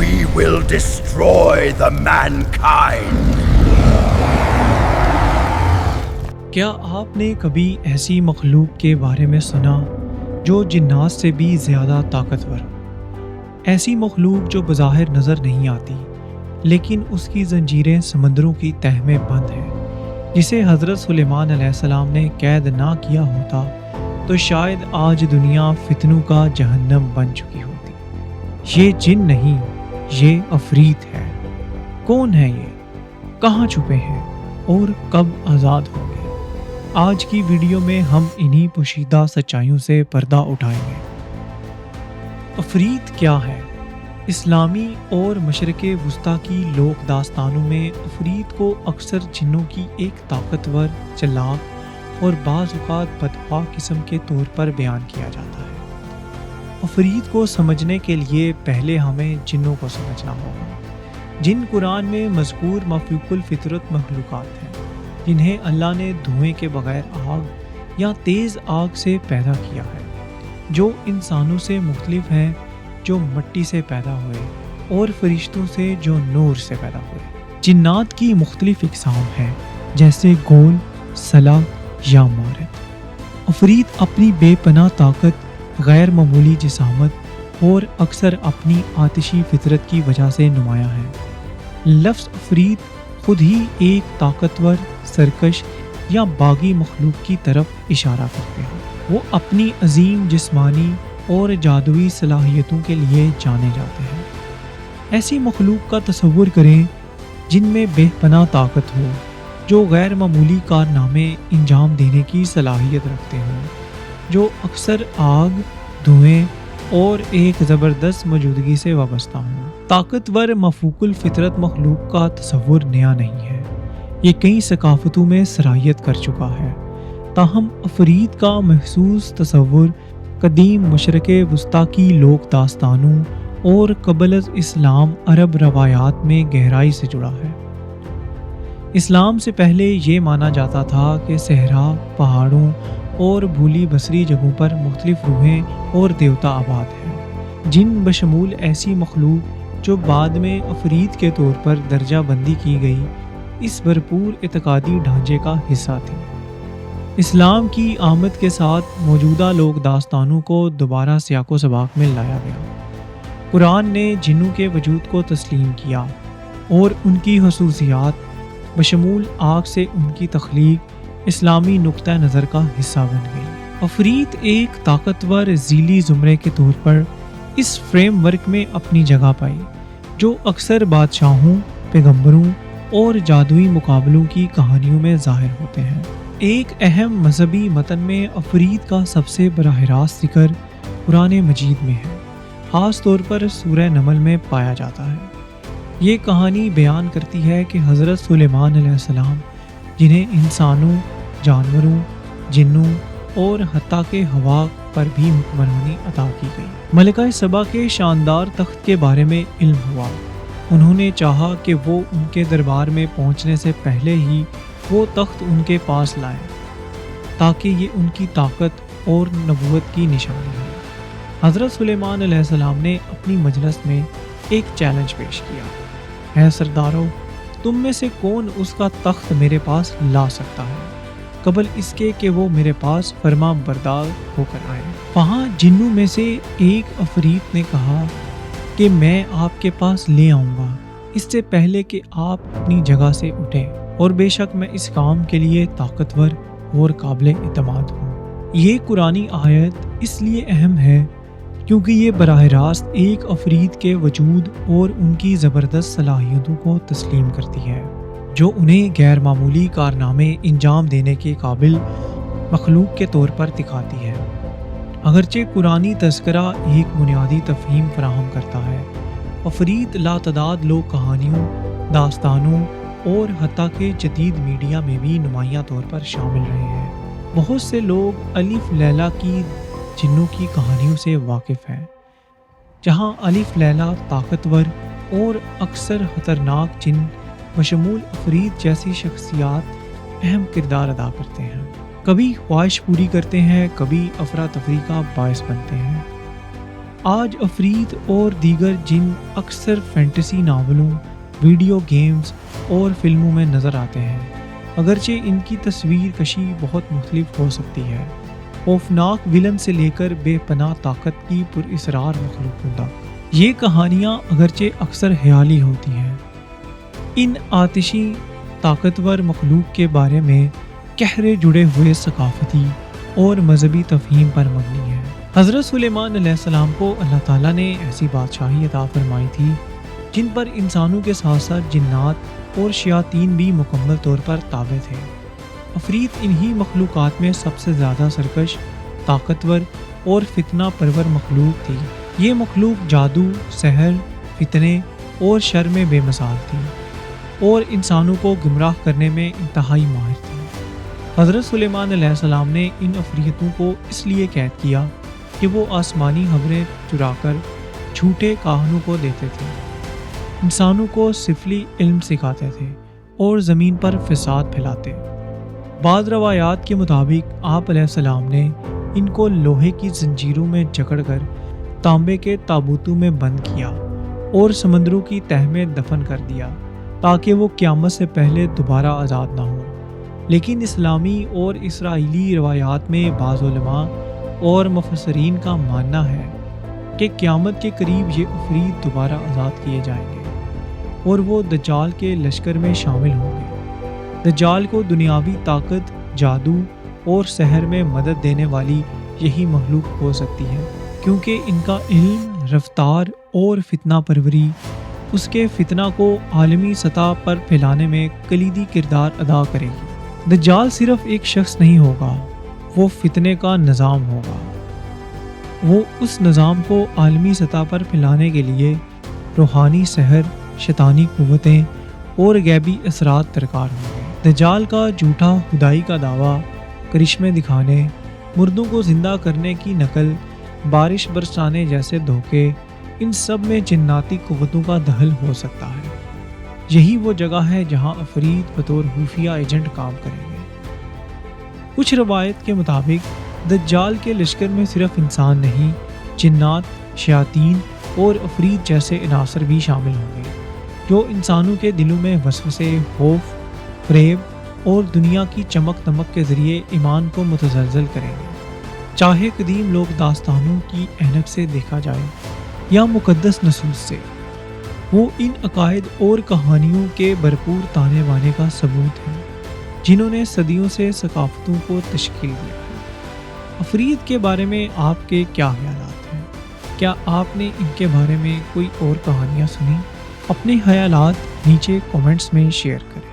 We will destroy the mankind. کیا آپ نے کبھی ایسی مخلوق کے بارے میں سنا جو جنات سے بھی زیادہ طاقتور ہو؟ ایسی مخلوق جو بظاہر نظر نہیں آتی لیکن اس کی زنجیریں سمندروں کی تہہ میں بند ہیں، جسے حضرت سلیمان علیہ السلام نے قید نہ کیا ہوتا تو شاید آج دنیا فتنوں کا جہنم بن چکی ہوتی۔ یہ جن نہیں، یہ عفریت ہے۔ کون ہے یہ؟ کہاں چھپے ہیں اور کب آزاد ہوں گے؟ آج کی ویڈیو میں ہم انہی پوشیدہ سچائیوں سے پردہ اٹھائیں گے۔ عفریت کیا ہے؟ اسلامی اور مشرق وسطیٰ کی لوک داستانوں میں عفریت کو اکثر جنوں کی ایک طاقتور، چلاک اور بعض اوقات بدخواہ قسم کے طور پر بیان کیا جاتا ہے۔ عفریت کو سمجھنے کے لیے پہلے ہمیں جنوں کو سمجھنا ہوگا۔ جن قرآن میں مذکور مفوق الفطرت مخلوقات ہیں، جنہیں اللہ نے دھوئیں کے بغیر آگ یا تیز آگ سے پیدا کیا ہے، جو انسانوں سے مختلف ہیں، جو مٹی سے پیدا ہوئے، اور فرشتوں سے جو نور سے پیدا ہوئے۔ جنات کی مختلف اقسام ہیں، جیسے گول، سلا یا مارد۔ عفریت اپنی بے پناہ طاقت، غیر معمولی جسامت اور اکثر اپنی آتشی فطرت کی وجہ سے نمایاں ہے۔ لفظ عفریت خود ہی ایک طاقتور، سرکش یا باغی مخلوق کی طرف اشارہ کرتے ہیں۔ وہ اپنی عظیم جسمانی اور جادوئی صلاحیتوں کے لیے جانے جاتے ہیں۔ ایسی مخلوق کا تصور کریں جن میں بے پناہ طاقت ہو، جو غیر معمولی کارنامے انجام دینے کی صلاحیت رکھتے ہوں، جو اکثر آگ، دھوئیں اور ایک زبردست موجودگی سے وابستہ ہوں۔ طاقتور مفوق الفطرت مخلوق کا تصور نیا نہیں ہے، یہ کئی ثقافتوں میں سرایت کر چکا ہے۔ تاہم عفریت کا محسوس تصور قدیم مشرق وسطیٰ کی لوک داستانوں اور قبل از اسلام عرب روایات میں گہرائی سے جڑا ہے۔ اسلام سے پہلے یہ مانا جاتا تھا کہ صحرا، پہاڑوں اور بھولی بصری جگہوں پر مختلف روحیں اور دیوتا آباد ہیں۔ جن بشمول ایسی مخلوق جو بعد میں عفریت کے طور پر درجہ بندی کی گئی، اس بھرپور اعتقادی ڈھانچے کا حصہ تھی۔ اسلام کی آمد کے ساتھ موجودہ لوک داستانوں کو دوبارہ سیاق و سباق میں لایا گیا۔ قرآن نے جنوں کے وجود کو تسلیم کیا اور ان کی خصوصیات بشمول آگ سے ان کی تخلیق اسلامی نقطہ نظر کا حصہ بن گئی۔ عفریت ایک طاقتور ذیلی زمرے کے طور پر اس فریم ورک میں اپنی جگہ پائی، جو اکثر بادشاہوں، پیغمبروں اور جادوئی مقابلوں کی کہانیوں میں ظاہر ہوتے ہیں۔ ایک اہم مذہبی متن میں عفریت کا سب سے براہ راست ذکر قرآن مجید میں ہے، خاص طور پر سورہ نمل میں پایا جاتا ہے۔ یہ کہانی بیان کرتی ہے کہ حضرت سلیمان علیہ السلام، جنہیں انسانوں، جانوروں، جنوں اور حتیٰ کہ ہوا پر بھی حکمرانی عطا کی گئی، ملکہ سبا کے شاندار تخت کے بارے میں علم ہوا۔ انہوں نے چاہا کہ وہ ان کے دربار میں پہنچنے سے پہلے ہی وہ تخت ان کے پاس لائیں، تاکہ یہ ان کی طاقت اور نبوت کی نشانی ہے۔ حضرت سلیمان علیہ السلام نے اپنی مجلس میں ایک چیلنج پیش کیا: اے سردارو، تم میں سے کون اس کا تخت میرے پاس لا سکتا ہے قبل اس کے کہ وہ میرے پاس فرما بردار ہو کر آئے؟ وہاں جنوں میں سے ایک عفریت نے کہا کہ میں آپ کے پاس لے آؤں گا اس سے پہلے کہ آپ اپنی جگہ سے اٹھیں، اور بے شک میں اس کام کے لیے طاقتور اور قابل اعتماد ہوں۔ یہ قرآنی آیت اس لیے اہم ہے کیونکہ یہ براہ راست ایک عفریت کے وجود اور ان کی زبردست صلاحیتوں کو تسلیم کرتی ہے، جو انہیں غیر معمولی کارنامے انجام دینے کے قابل مخلوق کے طور پر دکھاتی ہے۔ اگرچہ قرآنی تذکرہ ایک بنیادی تفہیم فراہم کرتا ہے، عفریت لاتعداد لوک کہانیوں، داستانوں اور حتیٰ کہ جدید میڈیا میں بھی نمایاں طور پر شامل رہے ہیں۔ بہت سے لوگ الف لیلا کی جنوں کی کہانیوں سے واقف ہیں، جہاں الف لیلا طاقتور اور اکثر خطرناک جن بشمول عفریت جیسی شخصیات اہم کردار ادا کرتے ہیں، کبھی خواہش پوری کرتے ہیں، کبھی افراتفری کا باعث بنتے ہیں۔ آج عفریت اور دیگر جن اکثر فینٹیسی ناولوں، ویڈیو گیمز اور فلموں میں نظر آتے ہیں، اگرچہ ان کی تصویر کشی بہت مختلف ہو سکتی ہے، خوفناک ولن سے لے کر بے پناہ طاقت کی پراسرار مخلوق ہوتا، یہ کہانیاں اگرچہ اکثر خیالی ہوتی ہیں، ان آتشی طاقتور مخلوق کے بارے میں گہرے جڑے ہوئے ثقافتی اور مذہبی تفہیم پر مبنی ہے۔ حضرت سلیمان علیہ السلام کو اللہ تعالیٰ نے ایسی بادشاہی عطا فرمائی تھی جن پر انسانوں کے ساتھ ساتھ جنات اور شیاطین بھی مکمل طور پر تابع تھے۔ عفریت انہی مخلوقات میں سب سے زیادہ سرکش، طاقتور اور فتنہ پرور مخلوق تھی۔ یہ مخلوق جادو، سحر، فتنے اور شر میں بے مثال تھی اور انسانوں کو گمراہ کرنے میں انتہائی ماہر تھی۔ حضرت سلیمان علیہ السلام نے ان عفریتوں کو اس لیے قید کیا کہ وہ آسمانی خبریں چرا کر جھوٹے کاہنوں کو دیتے تھے، انسانوں کو سفلی علم سکھاتے تھے اور زمین پر فساد پھیلاتے۔ بعض روایات کے مطابق آپ علیہ السلام نے ان کو لوہے کی زنجیروں میں جکڑ کر تانبے کے تابوتوں میں بند کیا اور سمندروں کی تہہ میں دفن کر دیا تاکہ وہ قیامت سے پہلے دوبارہ آزاد نہ ہوں۔ لیکن اسلامی اور اسرائیلی روایات میں بعض علماء اور مفسرین کا ماننا ہے کہ قیامت کے قریب یہ عفریت دوبارہ آزاد کیے جائیں گے اور وہ دجال کے لشکر میں شامل ہوں گے۔ دجال کو دنیاوی طاقت، جادو اور سحر میں مدد دینے والی یہی مخلوق ہو سکتی ہے، کیونکہ ان کا علم، رفتار اور فتنہ پروری اس کے فتنہ کو عالمی سطح پر پھیلانے میں کلیدی کردار ادا کرے گی۔ دجال صرف ایک شخص نہیں ہوگا، وہ فتنے کا نظام ہوگا۔ وہ اس نظام کو عالمی سطح پر پھیلانے کے لیے روحانی سحر، شیطانی قوتیں اور غیبی اثرات درکار ہوں گے۔ دجال کا جھوٹا خدائی کا دعویٰ، کرشمے دکھانے، مردوں کو زندہ کرنے کی نقل، بارش برسانے جیسے دھوکے، ان سب میں جناتی قوتوں کا دخل ہو سکتا ہے۔ یہی وہ جگہ ہے جہاں عفریت بطور خفیہ ایجنٹ کام کریں گے۔ کچھ روایت کے مطابق دجال کے لشکر میں صرف انسان نہیں، جنات، شیاطین اور عفریت جیسے عناصر بھی شامل ہوں گے، جو انسانوں کے دلوں میں وسوسے، خوف، فریب اور دنیا کی چمک دمک کے ذریعے ایمان کو متزلزل کریں گے۔ چاہے قدیم لوک داستانوں کی اینک سے دیکھا جائے یا مقدس نصوص سے، وہ ان عقائد اور کہانیوں کے بھرپور تانے بانے کا ثبوت ہیں جنہوں نے صدیوں سے ثقافتوں کو تشکیل دیا ہے۔ عفریت کے بارے میں آپ کے کیا خیالات ہیں؟ کیا آپ نے ان کے بارے میں کوئی اور کہانیاں سنی؟ اپنے خیالات نیچے کومنٹس میں شیئر کریں۔